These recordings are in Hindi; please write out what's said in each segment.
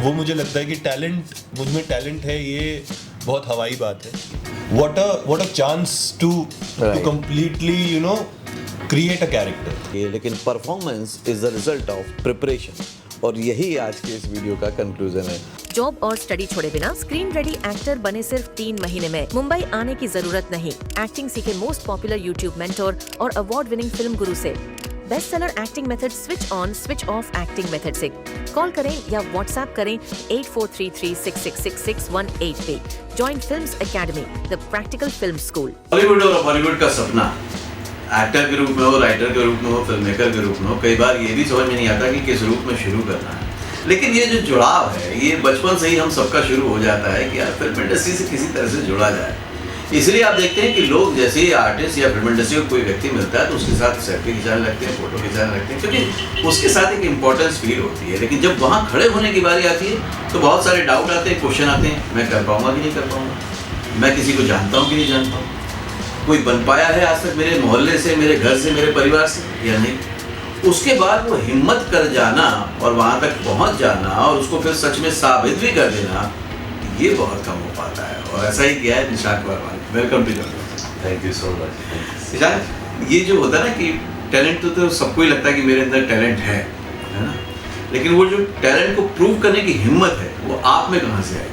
वो मुझे लगता है कि मुझ में टैलेंट है, ये बहुत हवाई बात है। What a chance to completely create a character. लेकिन performance is the result of preparation, और यही आज के इस वीडियो का कंक्लूजन है। जॉब और स्टडी छोड़े बिना स्क्रीन रेडी एक्टर बने सिर्फ 3 महीने में। मुंबई आने की जरूरत नहीं। एक्टिंग सीखे मोस्ट पॉपुलर यूट्यूब मेंटोर और अवार्ड विनिंग फिल्म गुरु से। Best seller acting method switch on switch off acting method से कॉल करें या व्हाट्सएप करें 8433666618 पे। Join films academy, the practical film school. Hollywood और बॉलीवुड का सपना एक्टर के रूप में हो, राइटर के रूप में हो, फिल्म मेकर के रूप में हो, कई बार ये भी समझ में नहीं आता कि किस रूप में शुरू करना है। लेकिन ये जो जुड़ाव है, ये बचपन से ही हम सबका शुरू हो जाता है कि यार फिल्म इंडस्ट्री से किसी तरह से जुड़ा जाए। इसलिए आप देखते हैं कि लोग जैसे ही आर्टिस्ट या फिल्म इंडस्ट्री को कोई व्यक्ति मिलता है तो उसके साथ सेल्फी खिंचाने लगते हैं, फोटो खिंचाने लगते हैं, क्योंकि उसके साथ एक इम्पोर्टेंस फील होती है। लेकिन जब वहाँ खड़े होने की बारी आती है तो बहुत सारे डाउट आते हैं, क्वेश्चन आते हैं, मैं कर पाऊँगा कि नहीं कर पाऊँगा, मैं किसी को जानता हूँ कि नहीं जानता हूँ, कोई बन पाया है आज तक मेरे मोहल्ले से, मेरे घर से, मेरे परिवार से या नहीं। उसके बाद वो हिम्मत कर जाना और वहाँ तक पहुँच जाना और उसको फिर सच में साबित भी कर देना, ये बहुत कम हो पाता है। और ऐसा ही किया है निशांत वर्मा ने। Welcome to genre. Thank you so much. Nishant, ये जो होता है ना कि टैलेंट तो सबको ही लगता है कि मेरे अंदर टैलेंट है ना, लेकिन वो जो टैलेंट को प्रूव करने की हिम्मत है वो आप में कहाँ से आई?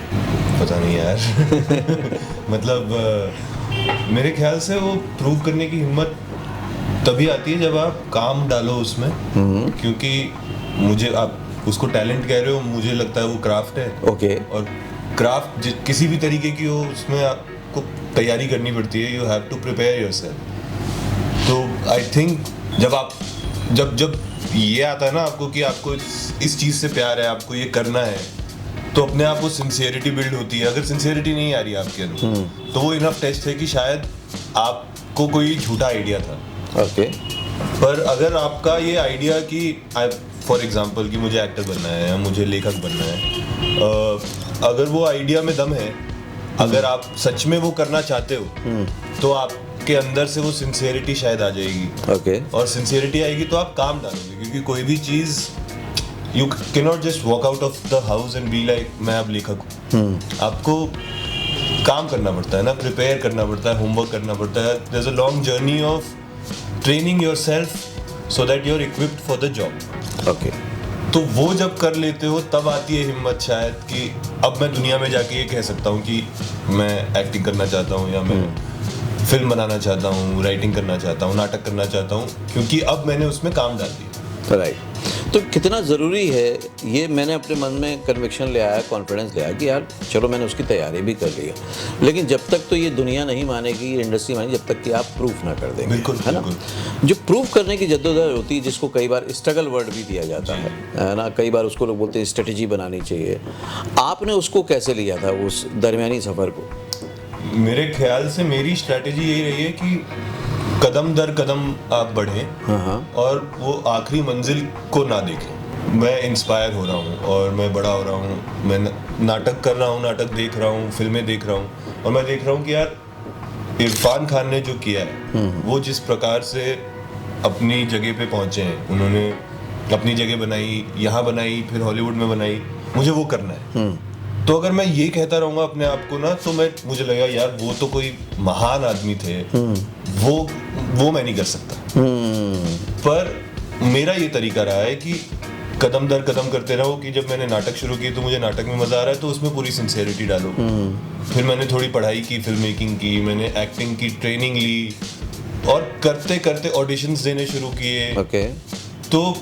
पता नहीं यार। मतलब मेरे ख्याल से वो प्रूव करने की हिम्मत तभी आती है जब आप काम डालो उसमें। क्योंकि मुझे, आप उसको टैलेंट कह रहे हो, मुझे लगता है वो क्राफ्ट है। ओके। और क्राफ्ट किसी भी तरीके की हो, उसमें आपको तैयारी करनी पड़ती है। You have to prepare yourself. तो आई थिंक जब ये आता है ना आपको कि आपको इस चीज़ से प्यार है, आपको ये करना है, तो अपने आप वो सिंसियरिटी बिल्ड होती है। अगर सिंसियरिटी नहीं आ रही है आपके अंदर तो वो इनफ टेस्ट है कि शायद आपको कोई झूठा आइडिया था। ओके। पर अगर आपका ये आइडिया कि फॉर एग्जांपल कि मुझे एक्टर बनना है या मुझे लेखक बनना है, अगर वो आइडिया में दम है, अगर आप सच में वो करना चाहते हो, तो आपके अंदर से वो सिंसियरिटी शायद आ जाएगी। ओके। और सिंसियरिटी आएगी तो आप काम डालोगे, क्योंकि कोई भी चीज़ you can not just walk out of the house and be like मैं अब लेखक हूँ। आपको काम करना पड़ता है ना, प्रिपेयर करना पड़ता है, होमवर्क करना पड़ता है। There is a long journey of training yourself so that you are equipped for the job. Okay. तो वो जब कर लेते हो तब आती है हिम्मत शायद कि अब मैं दुनिया में जाके ये कह सकता हूँ कि मैं एक्टिंग करना चाहता हूँ, या मैं फिल्म बनाना चाहता हूँ, राइटिंग करना चाहता हूँ, नाटक करना चाहता हूँ, क्योंकि अब मैंने उसमें काम डाल दिया। राइट। तो कितना ज़रूरी है ये, मैंने अपने मन में कन्विक्शन ले आया, कॉन्फिडेंस ले आया कि यार चलो मैंने उसकी तैयारी भी कर ली है, लेकिन जब तक तो ये दुनिया नहीं मानेगी, ये इंडस्ट्री मानेगी, जब तक कि आप प्रूफ ना कर देंगे। बिल्कुल, है ना। जो प्रूफ करने की जद्दोजहद होती है, जिसको कई बार स्ट्रगल वर्ड भी दिया जाता है ना, कई बार उसको लोग बोलते हैं स्ट्रेटजी बनानी चाहिए। आपने उसको कैसे लिया था उस दरमियानी सफ़र को? मेरे ख्याल से मेरी स्ट्रैटेजी यही रही है कि कदम दर कदम आप बढ़ें और वो आखिरी मंजिल को ना देखें। मैं इंस्पायर हो रहा हूँ और मैं बड़ा हो रहा हूँ, मैं नाटक कर रहा हूँ, नाटक देख रहा हूँ, फिल्में देख रहा हूँ, और मैं देख रहा हूँ कि यार इरफान खान ने जो किया है, वो जिस प्रकार से अपनी जगह पे पहुँचे हैं, उन्होंने अपनी जगह बनाई, यहाँ बनाई, फिर हॉलीवुड में बनाई, मुझे वो करना है। तो अगर मैं ये कहता रहूँगा अपने आप को ना, तो मुझे लगेगा यार वो तो कोई महान आदमी थे, वो मैं नहीं कर सकता। पर मेरा ये तरीका रहा है कि कदम दर कदम करते रहो। कि जब मैंने नाटक शुरू की तो मुझे नाटक में मजा आ रहा है, तो उसमें पूरी सिंसियरिटी डालो। फिर मैंने थोड़ी पढ़ाई की, फिल्म मेकिंग की, मैंने एक्टिंग की ट्रेनिंग ली, और करते करते ऑडिशंस देने शुरू किए। ओके। तो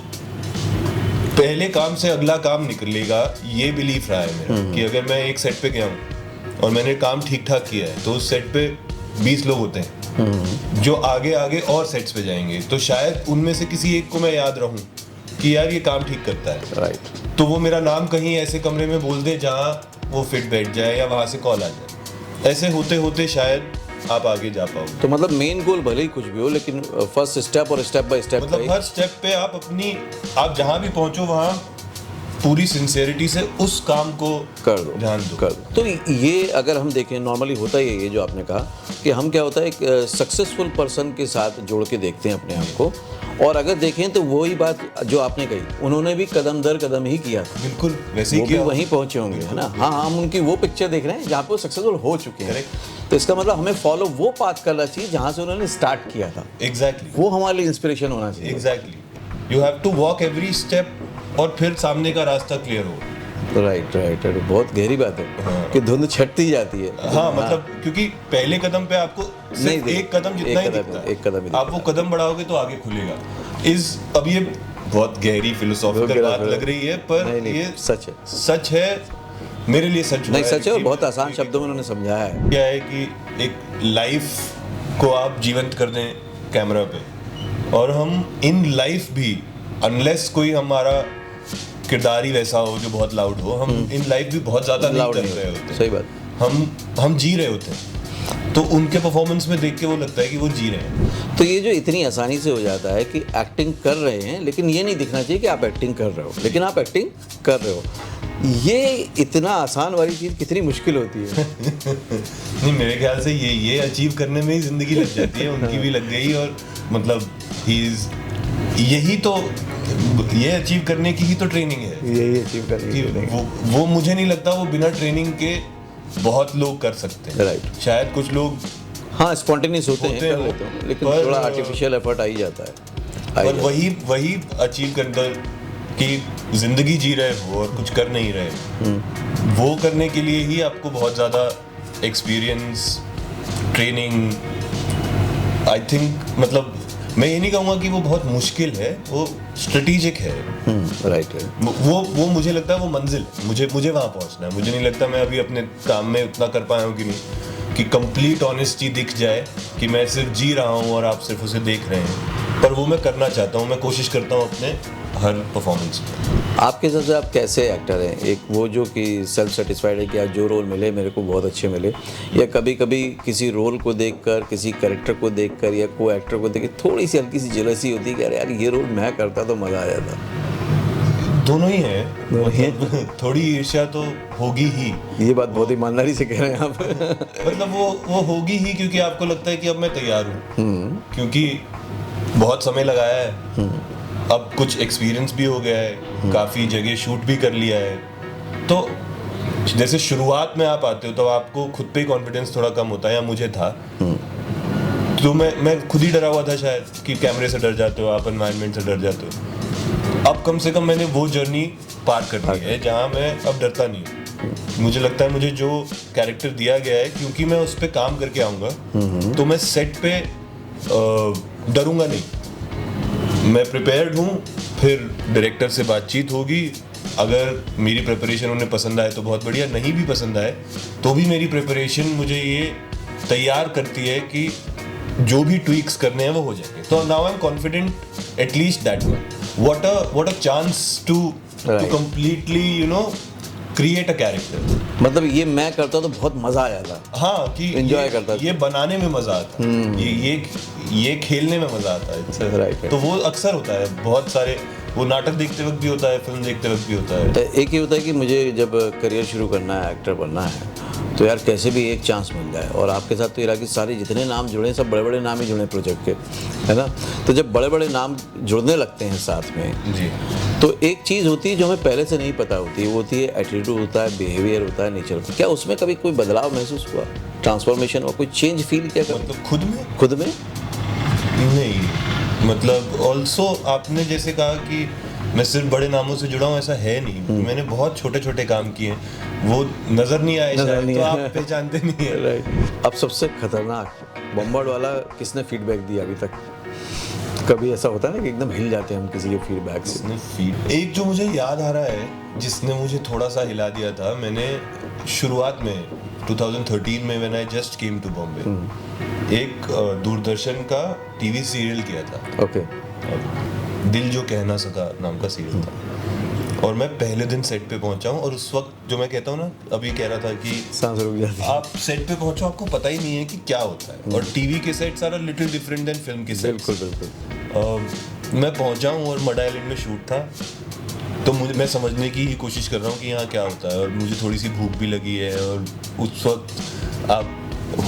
पहले काम से अगला काम निकलेगा, ये बिलीफ रहा है मेरा कि अगर मैं एक सेट पे गया हूँ और मैंने काम ठीक ठाक किया है, तो उस सेट पे 20 लोग होते हैं जो आगे आगे और सेट्स पे जाएंगे, तो शायद उनमें से किसी एक को मैं याद रहूं कि यार ये काम ठीक करता है। राइट। तो वो मेरा नाम कहीं ऐसे कमरे में बोल दे जहाँ वो फिट बैठ जाए या वहाँ से कॉल आ जाए। ऐसे होते होते शायद आप आगे जा पाओ। तो मतलब मेन गोल भले ही कुछ भी हो, लेकिन फर्स्ट स्टेप और स्टेप बाय स्टेप, मतलब हर स्टेप पे आप जहाँ भी पहुँचो वहाँ पूरी सिंसियरिटी से उस काम को कर दो, ध्यान दो। कर दो। तो ये अगर हम देखें, नॉर्मली होता ही है ये जो आपने कहा कि हम क्या होता है, एक सक्सेसफुल पर्सन के साथ जोड़ के देखते हैं अपने आप को, और अगर देखें तो वही बात जो आपने कही, उन्होंने भी कदम दर कदम ही किया था, बिल्कुल वैसे ही वो भी किया। वहीं पहुंचे होंगे, है ना। हाँ, हम उनकी वो पिक्चर देख रहे हैं जहाँ पे वो सक्सेसफुल हो चुके हैं। तो इसका मतलब हमें फॉलो वो पाथ करना चाहिए जहाँ से उन्होंने स्टार्ट किया था। एग्जैक्टली, वो हमारे लिए इंस्पिरेशन होना चाहिए। Exactly, you have to walk every step और फिर सामने का रास्ता क्लियर हो। राइट राइट, बहुत गहरी बात है कि धुंध छटती जाती है। हाँ, मतलब क्योंकि पहले कदम पे आपको नहीं सिर्फ दिख- एक कदम जितना एक ही कदम- दिखता है, एक कदम ही आप वो कदम बढ़ाओगे तो आगे खुलेगा। अब ये बहुत गहरी फिलोसॉफिकल बात लग रही है, पर नहीं, ये सच है, मेरे लिए सच हुआ नहीं, सच है और कि- बहुत आसान शब्दों में उन्होंने समझाया है। क्या है कि एक लाइफ को आप जीवंत कर दें कैमरा पे, और हम इन लाइफ भी, अनलेस कोई हमारा किरदार ही वैसा हो जो बहुत लाउड हो, हम इन लाइफ भी बहुत ज्यादा नहीं Loud कर नहीं रहे होते, होते। सही बात। हम जी रहे होते हैं, तो उनके परफॉर्मेंस में देख के वो लगता है कि वो जी रहे हैं। तो ये जो इतनी आसानी से हो जाता है कि एक्टिंग कर रहे हैं, लेकिन ये नहीं दिखना चाहिए कि आप एक्टिंग कर रहे हो, लेकिन आप एक्टिंग कर रहे हो, ये इतना आसान वाली चीज़ कितनी मुश्किल होती है। नहीं, मेरे ख्याल से ये अचीव करने में ही जिंदगी लग जाती है, उनकी भी लग गई, और मतलब यही तो, ये अचीव करने की ही तो ट्रेनिंग है। यही अचीव करने कि की वो मुझे नहीं लगता वो बिना ट्रेनिंग के बहुत लोग कर सकते हैं। राइट। शायद कुछ लोग, हाँ, स्पॉन्टेनियस होते हैं, कर वो, लेते हैं, लेकिन पर- थोड़ा आर्टिफिशियल एफर्ट आ ही जाता है। पर वही अचीव करना कि जिंदगी जी रहे हो और कुछ कर नहीं रहे, वो करने के लिए ही आपको बहुत ज़्यादा एक्सपीरियंस, ट्रेनिंग, आई थिंक, मतलब मैं ये नहीं कहूँगा कि वो बहुत मुश्किल है, वो स्ट्रेटेजिक है। राइट। वो मुझे लगता है वो मंजिल, मुझे वहाँ पहुँचना है। मुझे नहीं लगता मैं अभी अपने काम में उतना कर पाया हूँ कि नहीं, कि कंप्लीट ऑनेस्टी दिख जाए कि मैं सिर्फ जी रहा हूँ और आप सिर्फ उसे देख रहे हैं, पर वो मैं करना चाहता हूँ, मैं कोशिश करता हूँ अपने हर परफॉर्मेंस में। आपके हिसाब से आप कैसे एक्टर हैं? एक वो जो कि सेल्फ सेटिस्फाइड है कि आज जो रोल मिले मेरे को बहुत अच्छे मिले, या कभी कभी किसी रोल को देखकर, किसी कैरेक्टर को देखकर या को एक्टर को देख के थोड़ी सी हल्की सी जेलसी होती है कि अरे यार ये रोल मैं करता तो मज़ा आ जाता? दोनों ही है, मतलब थोड़ी ईर्ष्या तो होगी ही। ये बात बहुत ईमानदारी से कह रहे हैं आप। मतलब वो होगी ही, क्योंकि आपको लगता है कि अब मैं तैयार हूँ, क्योंकि बहुत समय लगाया है, अब कुछ एक्सपीरियंस भी हो गया है, काफ़ी जगह शूट भी कर लिया है। तो जैसे शुरुआत में आप आते हो तो आपको खुद पे कॉन्फिडेंस थोड़ा कम होता है, या मुझे था, तो मैं खुद ही डरा हुआ था शायद कि कैमरे से डर जाते हो आप, एनवायरनमेंट से डर जाते हो। अब कम से कम मैंने वो जर्नी पार कर ली है जहाँ मैं अब डरता नहीं हूँ। मुझे लगता है मुझे जो कैरेक्टर दिया गया है, क्योंकि मैं उस पर काम करके आऊँगा, तो मैं सेट पे डरूंगा नहीं, मैं प्रिपेयर्ड हूँ। फिर डायरेक्टर से बातचीत होगी, अगर मेरी प्रिपरेशन उन्हें पसंद आए तो बहुत बढ़िया, नहीं भी पसंद आए तो भी मेरी प्रिपरेशन मुझे ये तैयार करती है कि जो भी ट्वीक्स करने हैं वो हो जाएंगे। तो now I am confident at least that one. What a chance to completely create a character. मतलब ये मैं करता तो बहुत मज़ा आ जाता। हाँ, कि एंजॉय करता, ये बनाने में मजा आता है, ये खेलने में मजा आता है। राइट। तो वो अक्सर होता है, बहुत सारे, वो नाटक देखते वक्त भी होता है, फिल्म देखते वक्त भी होता है। एक ये होता है कि मुझे जब करियर शुरू करना है, एक्टर बनना है, तो यार कैसे भी एक चांस मिल जाए। और आपके साथ तो इराकी सारे जितने नाम जुड़े सब बड़े बड़े नाम ही जुड़े प्रोजेक्ट के, है ना। तो जब बड़े बड़े नाम जुड़ने लगते हैं साथ में जी, तो एक चीज़ होती है जो हमें पहले से नहीं पता होती, वो होती है एटीट्यूड होता है, बिहेवियर होता है, नेचर होता है। क्या उसमें कभी कोई बदलाव महसूस हुआ, ट्रांसफॉर्मेशन और कोई चेंज फील किया कभी? मतलब खुद में नहीं, मतलब ऑल्सो आपने जैसे कहा कि मैं सिर्फ बड़े नामों से जुड़ा हूँ, ऐसा है नहीं। मैंने बहुत छोटे छोटे काम किए हैं, वो नजर नहीं आए शायद, तो आप पहचानते नहीं है। राइट। अब सबसे खतरनाक बॉम्बार्ड वाला किसने फीडबैक दिया अभी तक? कभी ऐसा होता है ना कि एकदम हिल जाते हैं हम किसी के फीडबैक से। एक जो मुझे याद आ रहा है जिसने मुझे थोड़ा सा हिला दिया था, मैंने शुरुआत में 2013 में when I just came to Bombay, एक दूरदर्शन का टीवी सीरियल किया था। ओके। दिल जो कह ना सका नाम का सीरियल था, और मैं पहले दिन सेट पे पहुंचा हूँ, और उस वक्त जो मैं कहता हूँ ना, अभी कह रहा था कि सांस रुक जाती है। आप सेट पे पहुंचो, आपको पता ही नहीं है कि क्या होता है, और टीवी के sets are little different than film के सेट्स। बिल्कुल बिल्कुल। मैं पहुंचा हूँ और मड आइलैंड में शूट था, तो मैं समझने की ही कोशिश कर रहा हूँ कि यहाँ क्या होता है, और मुझे थोड़ी सी भूख भी लगी है, और उस वक्त आप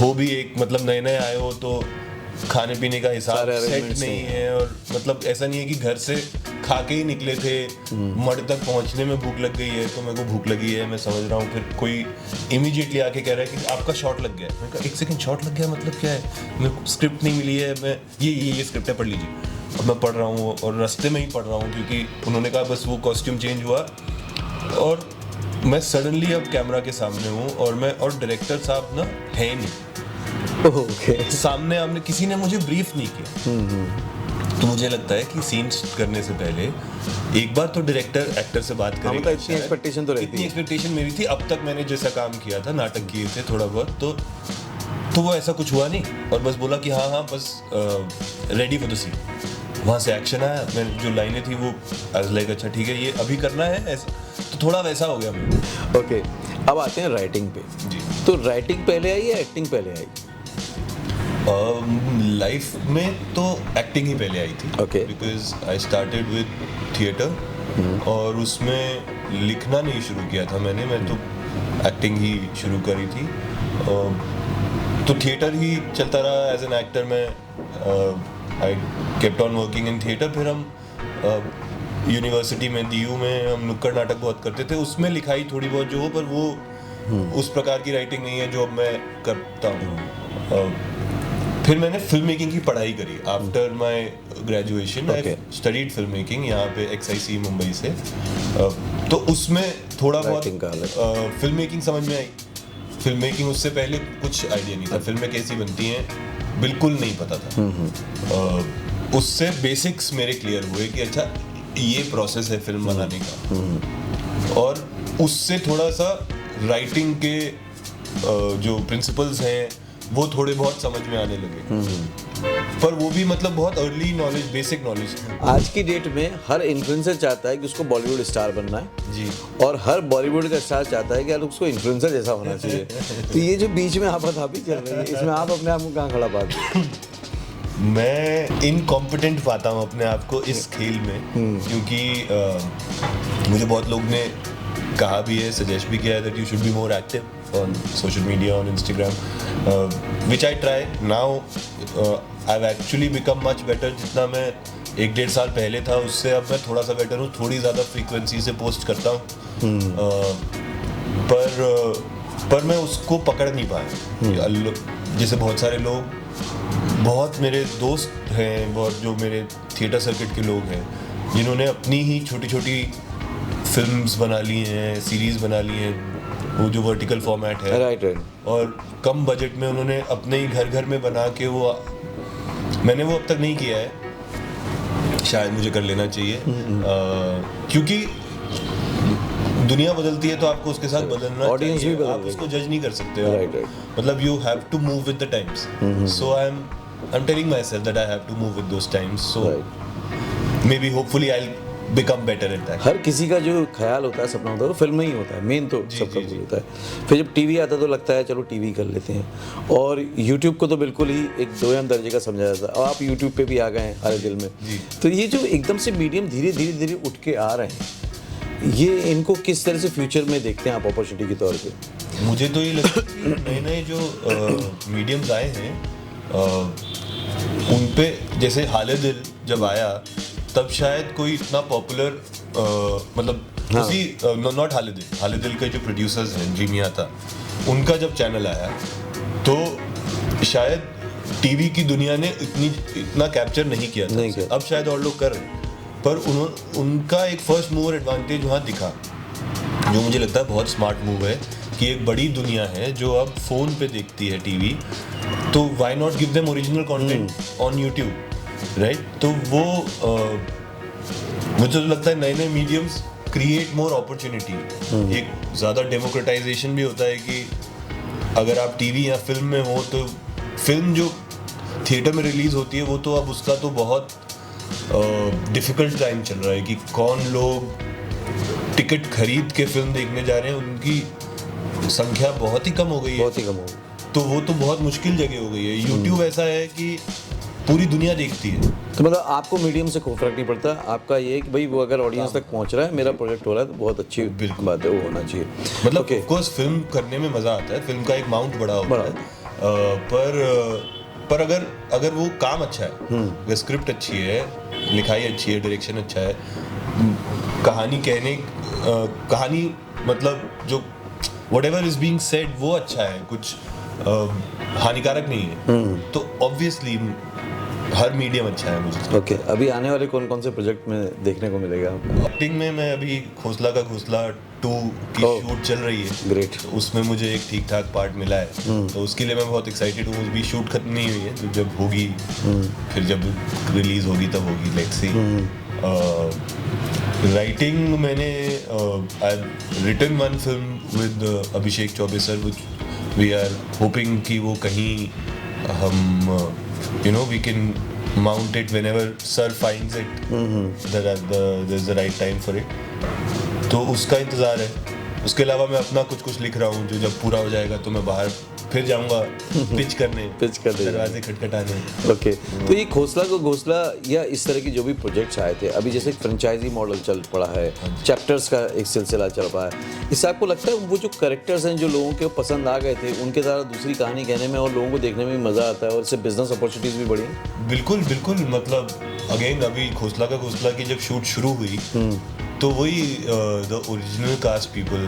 हो भी एक, मतलब नए नए आए हो, तो खाने पीने का हिसाब सारे सेट arrangements नहीं नहीं है, और मतलब ऐसा नहीं है कि घर से खा के ही निकले थे, मड तक पहुंचने में भूख लग गई है तो मेरे को भूख लगी है, मैं समझ रहा हूँ, फिर कोई इमीडिएटली आके कह रहा है कि आपका शॉट लग गया है। मैंने कहा 1 सेकंड शॉट लग गया मतलब क्या है, मेरे को स्क्रिप्ट नहीं मिली है, मैं ये स्क्रिप्ट है, पढ़ लीजिए। अब मैं पढ़ रहा हूँ और रास्ते में ही पढ़ रहा हूँ, क्योंकि उन्होंने कहा बस वो कॉस्ट्यूम चेंज हुआ और मैं सडनली अब कैमरा के सामने हूँ और डायरेक्टर साहब ना है नहीं, ओके। सामने आपने किसी ने मुझे ब्रीफ नहीं किया। तो मुझे लगता है कि सीन्स करने से पहले एक बार तो डायरेक्टर एक्टर से बात करेगा। मतलब इतनी एक्सपेक्टेशन तो रहती इतनी है। एक्सपेक्टेशन मेरी थी, अब तक मैंने जैसा काम किया था, नाटक किए थे थोड़ा बहुत, तो वो ऐसा कुछ हुआ नहीं, और बस बोला कि हाँ बस रेडी फॉर द सीन। वहाँ से एक्शन आया, मैं जो लाइनें थी वो लाइक अच्छा ठीक है ये अभी करना है ऐसा, तो थोड़ा वैसा हो गया मैं। ओके, अब आते हैं राइटिंग पे। जी। तो राइटिंग पहले आई या एक्टिंग पहले आई? लाइफ में तो एक्टिंग ही पहले आई थी, Okay. Because I started with theatre, और उसमें लिखना नहीं शुरू किया था मैंने, मैं तो एक्टिंग ही शुरू करी थी। तो थिएटर ही चलता रहा एज एन एक्टर। मैं I kept on working in theatre. फिर हम यूनिवर्सिटी में DU में हम नुक्कड़ नाटक बहुत करते थे, उसमें लिखाई थोड़ी बहुत जो हो, पर वो उस प्रकार की राइटिंग नहीं है जो अब मैं करता हूँ। फिर मैंने फिल्म मेकिंग की पढ़ाई करी after my graduation. I studied film making यहाँ पे XIC मुंबई से। तो उसमें थोड़ा बहुत Writing का अलग। फिल्म मेकिंग समझ में आई। फिल्म मेकिंग उससे पहले कुछ आइडिया नहीं था, फिल्में कैसी बनती हैं बिल्कुल नहीं पता था। उससे बेसिक्स मेरे क्लियर हुए कि अच्छा ये प्रोसेस है फिल्म बनाने का, और उससे थोड़ा सा राइटिंग के जो प्रिंसिपल्स हैं वो थोड़े बहुत समझ में आने लगे, पर वो भी मतलब बहुत अर्ली नॉलेज, बेसिक नॉलेज। आज की डेट में हर इन्फ्लुएंसर चाहता है कि उसको बॉलीवुड स्टार बनना है जी, और हर बॉलीवुड का स्टार चाहता है कि यार उसको इन्फ्लुएंसर जैसा होना चाहिए। तो ये जो बीच में आपाधापी चल रही है, इसमें आप अपने आप को कहाँ खड़ा पाते हैं? मैं इनकॉम्पिटेंट पाता हूँ अपने आप को इस खेल में, क्योंकि मुझे बहुत लोग ने कहा भी है, सजेस्ट भी किया है that you should be more active on social media, on Instagram, which I try now. I have actually become much better. जितना मैं 1-1.5 साल पहले था उससे अब मैं थोड़ा सा बेटर हूँ, थोड़ी ज़्यादा फ्रीक्वेंसी से पोस्ट करता हूँ, पर मैं उसको पकड़ नहीं पाया। जैसे बहुत सारे लोग, बहुत मेरे दोस्त हैं, बहुत जो मेरे थिएटर सर्किट के लोग हैं, जिन्होंने अपनी ही छोटी छोटी फिल्म्स बना ली हैं, सीरीज़ बना ली हैं, वो जो वर्टिकल फॉर्मेट है, राइट। और कम बजट में उन्होंने अपने ही घर घर में बना के वो, मैंने वो अब तक नहीं किया है, शायद मुझे कर लेना चाहिए, क्योंकि दुनिया बदलती है तो आपको उसके साथ बदलना Audience चाहिए, भी बदल आप रही है। उसको जज नहीं कर सकते हो। Right. मतलब you have to move with the times, so I'm telling myself that I have to move with those times, so maybe hopefully I'll become better at that. हर किसी का जो ख्याल होता है, सपना होता है, वो फिल्म में ही होता है, मेन तो सबका जी। होता है। फिर जब टीवी आता है तो लगता है चलो टीवी कर लेते हैं, और यूट्यूब को तो बिल्कुल ही एक दोयम दर्जे का समझा जाता है, और आप यूट्यूब पे भी आ गए हैं हर दिल में। तो ये जो एकदम से मीडियम धीरे धीरे उठ के आ रहे हैं, ये इनको किस तरह से फ्यूचर में देखते हैं आप अपॉर्चुनिटी के तौर पे? मुझे तो ये लगता है कि नए नए जो मीडियम्स आए हैं उन पे, जैसे हाले दिल जब आया तब शायद कोई इतना पॉपुलर, मतलब उसी नॉट हाले दिल के जो प्रोड्यूसर्स हैं, जीमिया था, उनका जब चैनल आया तो शायद टीवी की दुनिया ने इतना कैप्चर नहीं किया था। अब शायद और लोग कर रहे हैं, पर उनका एक फर्स्ट मूवर एडवांटेज वहाँ दिखा, जो मुझे लगता है बहुत स्मार्ट मूव है, कि एक बड़ी दुनिया है जो अब फ़ोन पे देखती है टीवी, तो why not give them original content on YouTube, right? तो वो मुझे तो लगता है नए नए मीडियम्स क्रिएट मोर अपॉर्चुनिटी। एक ज़्यादा डेमोक्रेटाइजेशन भी होता है कि अगर आप टीवी या फिल्म में हो, तो फिल्म जो थिएटर में रिलीज़ होती है वो तो अब उसका तो बहुत डिफ़िकल्ट टाइम चल रहा है कि कौन लोग टिकट खरीद के फिल्म देखने जा रहे हैं, उनकी संख्या बहुत ही कम हो गई है, बहुत ही कम हो गई। तो वो तो बहुत मुश्किल जगह हो गई है। यूट्यूब ऐसा है कि पूरी दुनिया देखती है, तो मतलब आपको मीडियम से कोई फर्क नहीं पड़ता, आपका ये है कि भाई वो अगर ऑडियंस तक पहुंच रहा है, मेरा प्रोजेक्ट हो रहा है, तो बहुत अच्छी बात है, वो होना चाहिए। मतलब ऑफ कोर्स फिल्म करने में मज़ा आता है, फिल्म का एक माउंट बड़ा होता है, पर पर अगर वो काम अच्छा है, अगर स्क्रिप्ट अच्छी है, लिखाई अच्छी है, डायरेक्शन अच्छा है, कहानी मतलब जो whatever is being said वो अच्छा है, कुछ हानिकारक नहीं है, तो ऑब्वियसली हर मीडियम अच्छा है मुझे। ओके, अभी आने वाले कौन कौन से प्रोजेक्ट में देखने को मिलेगा? एक्टिंग में मैं अभी खोसला का खोसला 2 की शूट चल रही है। ग्रेट। उसमें मुझे एक ठीक ठाक पार्ट मिला है, तो उसके लिए मैं बहुत एक्साइटेड हूँ। अभी शूट खत्म नहीं हुई है, तो जब होगी फिर जब रिलीज होगी तब होगी, लेट्स सी। राइटिंग मैंने I written one film with Abhishek Chaubey sir, which we are hoping कि वो कहीं हम we can mount it whenever sir finds it, there's the right time for it, तो उसका इंतज़ार है। उसके अलावा मैं अपना कुछ लिख रहा हूँ, जो जब पूरा हो जाएगा तो मैं बाहर फिर जाऊंगा पिच करने, दरवाजे खटखटाने। ओके, तो ये खोसला को घोसला या इस तरह की जो भी प्रोजेक्ट्स आए थे, अभी जैसे फ्रेंचाइजी मॉडल चल पड़ा है, चैप्टर्स का एक सिलसिला चल रहा है, इससे आपको लगता है वो जो कैरेक्टर्स हैं जो लोगों के पसंद आ गए थे, उनके द्वारा दूसरी कहानी कहने में और लोगों को देखने में भी मज़ा आता है और इससे बिजनेस अपॉर्चुनिटीज़ भी बढ़ी? बिल्कुल, मतलब अगेन अभी खोसला का घोसला की जब शूट शुरू हुई तो वही the original caste people,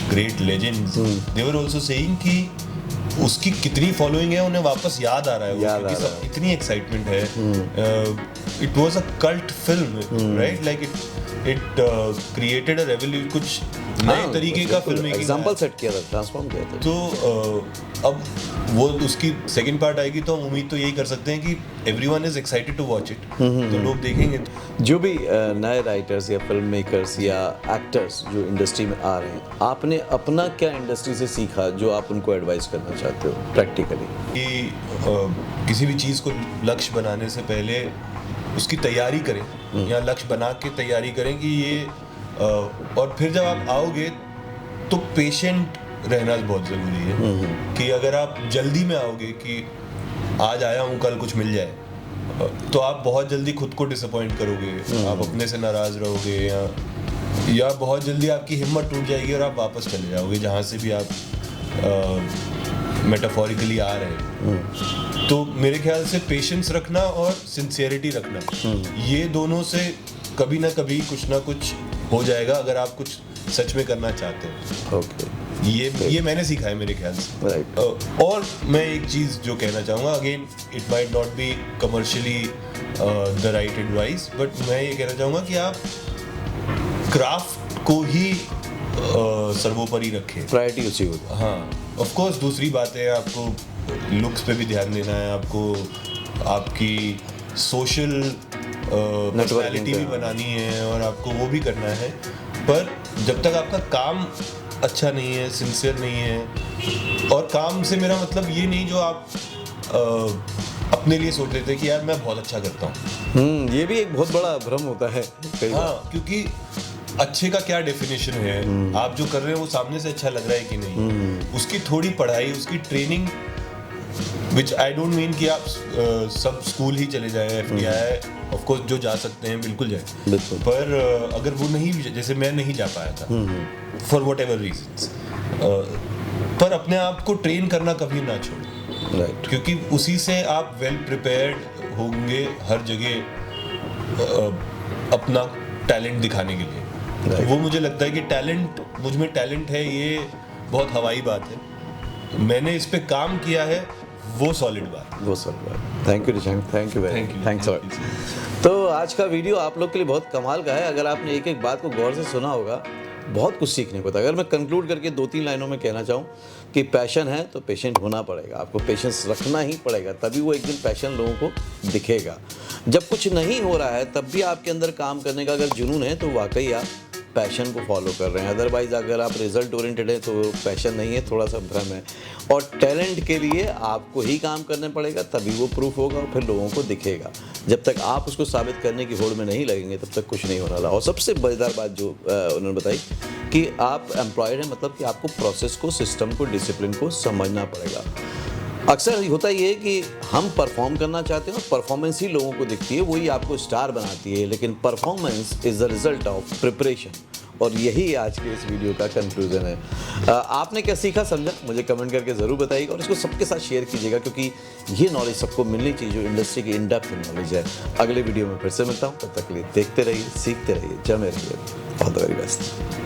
great legends, they were also saying कि उसकी कितनी फॉलोइंग है, उन्हें वापस याद आ रहा है, क्योंकि सब इतनी एक्साइटमेंट है। It was a cult film, right? Like it created a revolution, कुछ नए तरीके का फिल्म मेकिंग एग्जांपल सेट किया था, ट्रांसफॉर्म किया था। तो अब वो उसकी सेकंड पार्ट आएगी तो हम उम्मीद तो यही कर सकते हैं कि everyone is excited to watch it, तो लोग देखेंगे। जो भी नए राइटर्स या फिल्म मेकर्स या एक्टर्स जो इंडस्ट्री में आ रहे हैं, आपने अपना क्या इंडस्ट्री से सीखा जो आप उनको एडवाइस करना चाहते हो प्रैक्टिकली? कि किसी भी चीज़ को लक्ष्य बनाने से पहले उसकी तैयारी करें, या लक्ष्य बना के तैयारी करें कि ये और फिर जब आप आओगे तो पेशेंट रहना बहुत ज़रूरी है। कि अगर आप जल्दी में आओगे कि आज आया हूँ कल कुछ मिल जाए, तो आप बहुत जल्दी खुद को डिसअपॉइंट करोगे, आप अपने से नाराज़ रहोगे, या बहुत जल्दी आपकी हिम्मत टूट जाएगी और आप वापस चले जाओगे जहाँ से भी आप मेटाफोरिकली आ रहे हैं। तो मेरे ख्याल से पेशेंस रखना और सिंसियरिटी रखना, ये दोनों से कभी ना कभी कुछ ना कुछ हो जाएगा अगर आप कुछ सच में करना चाहते हैं। ओके, ये मैंने सीखा है मेरे ख्याल से। राइट। और मैं एक चीज़ जो कहना चाहूँगा, again it might not be commercially the right advice, but मैं ये कहना चाहूँगा कि आप क्राफ्ट को ही सर्वोपरि रखें, प्रायोरिटी उसी होगा। हाँ, ऑफ कोर्स दूसरी बात है, आपको लुक्स पे भी ध्यान देना है, आपको आपकी सोशल पर्सनैलिटी भी बनानी है और आपको वो भी करना है, पर जब तक आपका काम अच्छा नहीं है, सिंसियर नहीं है, और काम से मेरा मतलब ये नहीं जो आप अपने लिए सोच लेते हैं कि यार मैं बहुत अच्छा करता हूँ। ये भी एक बहुत बड़ा भ्रम होता है कई बार। हाँ, क्योंकि अच्छे का क्या डेफिनेशन है, आप जो कर रहे हो वो सामने से अच्छा लग रहा है कि नहीं, उसकी थोड़ी पढ़ाई, उसकी training, which I don't mean कि आप सब स्कूल ही चले जाए, FTI ऑफ कोर्स जो जा सकते हैं बिल्कुल जाए, पर अगर वो नहीं, जैसे मैं नहीं जा पाया था फॉर वट एवर रीजन्स, पर अपने आप को ट्रेन करना कभी ना छोड़ें, राइट, क्योंकि उसी से आप वेल प्रिपेयर्ड होंगे हर जगह अपना टैलेंट दिखाने के लिए। वो मुझे लगता है कि टैलेंट, मुझ में टैलेंट है, ये बहुत हवाई बात है, मैंने इस पे काम किया है, वो सॉलिड बात। Thank you Rishank, thank you very much, thanks lot. तो आज का वीडियो आप लोग के लिए बहुत कमाल का है। अगर आपने एक एक बात को गौर से सुना होगा, बहुत कुछ सीखने को था। अगर मैं कंक्लूड करके 2-3 लाइनों में कहना चाहूँ कि पैशन है तो पेशेंट होना पड़ेगा, आपको पेशेंस रखना ही पड़ेगा, तभी वो एक दिन पैशन लोगों को दिखेगा। जब कुछ नहीं हो रहा है तब भी आपके अंदर काम करने का अगर जुनून है तो वाकई आप पैशन को फॉलो कर रहे हैं। अदरवाइज़ अगर आप रिजल्ट ओरिएंटेड है तो पैशन नहीं है, थोड़ा सा भ्रम है। और टैलेंट के लिए आपको ही काम करना पड़ेगा, तभी वो प्रूफ होगा और फिर लोगों को दिखेगा। जब तक आप उसको साबित करने की होड़ में नहीं लगेंगे तब तक कुछ नहीं होने वाला। और सबसे मज़ेदार बात जो उन्होंने बताई कि आप एम्प्लॉयड हैं, मतलब कि आपको प्रोसेस को, सिस्टम को, डिसिप्लिन को समझना पड़ेगा। अक्सर होता ये है कि हम परफॉर्म करना चाहते हैं और परफॉर्मेंस ही लोगों को दिखती है, वही आपको स्टार बनाती है, लेकिन performance is the result of preparation. और यही आज के इस वीडियो का कंक्लूजन है। आपने क्या सीखा समझा मुझे कमेंट करके ज़रूर बताइएगा और इसको सबके साथ शेयर कीजिएगा, क्योंकि ये नॉलेज सबको मिलनी चाहिए जो इंडस्ट्री की इन डेप्थ नॉलेज है। अगले वीडियो में फिर से मिलता हूँ, तब तक के लिए देखते रहिए, सीखते रहिए, जमे रहिए। All the very best.